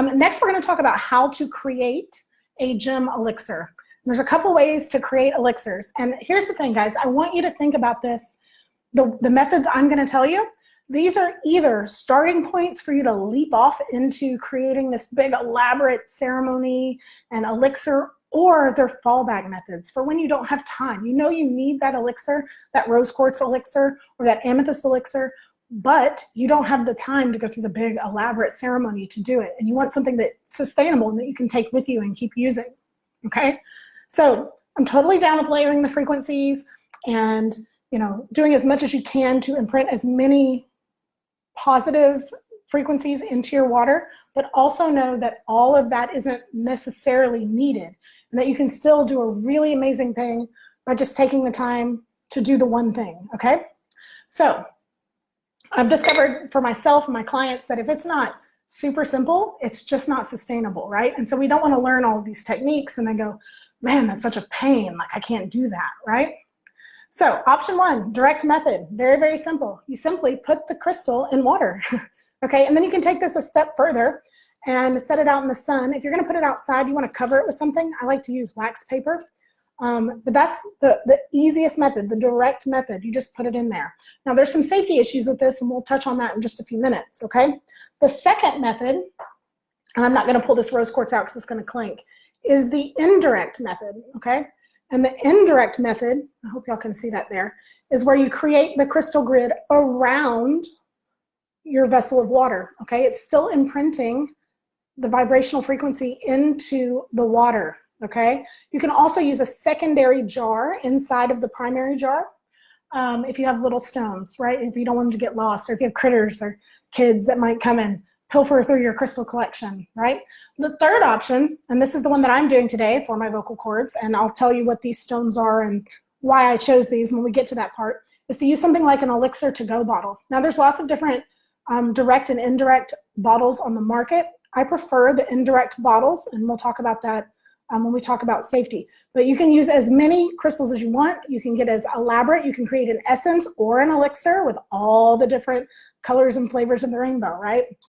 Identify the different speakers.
Speaker 1: Next, we're going to talk about how to create a gem elixir. There's a couple ways to create elixirs. And here's the thing, guys. I want you to think about this. The methods I'm going to tell you, these are either starting points for you to leap off into creating this big elaborate ceremony and elixir, or they're fallback methods for when you don't have time. You know you need that elixir, that rose quartz elixir or that amethyst elixir, but you don't have the time to go through the big elaborate ceremony to do it. And you want something that's sustainable and that you can take with you and keep using, okay? So I'm totally down with layering the frequencies and doing as much as you can to imprint as many positive frequencies into your water, but also know that all of that isn't necessarily needed and that you can still do a really amazing thing by just taking the time to do the one thing, okay? So I've discovered for myself and my clients that if it's not super simple, it's just not sustainable, right? And so we don't want to learn all of these techniques and then go, man, that's such a pain, like I can't do that, right? So option one, direct method, very, very simple. You simply put the crystal in water, okay? And then you can take this a step further and set it out in the sun. If you're gonna put it outside, you wanna cover it with something. I like to use wax paper, but that's the easiest method, the direct method. You just put it in there. Now there's some safety issues with this and we'll touch on that in just a few minutes, okay? The second method, and I'm not gonna pull this rose quartz out because it's gonna clink, is the indirect method, okay? And the indirect method, I hope y'all can see that there, is where you create the crystal grid around your vessel of water, okay? It's still imprinting the vibrational frequency into the water, okay? You can also use a secondary jar inside of the primary jar if you have little stones, right? If you don't want them to get lost, or if you have critters or kids that might come and pilfer through your crystal collection, right? The third option, and this is the one that I'm doing today for my vocal cords, and I'll tell you what these stones are and why I chose these when we get to that part, is to use something like an elixir to go bottle. Now there's lots of different direct and indirect bottles on the market. I prefer the indirect bottles, and we'll talk about that when we talk about safety. But you can use as many crystals as you want. You can get as elaborate. You can create an essence or an elixir with all the different colors and flavors of the rainbow, right?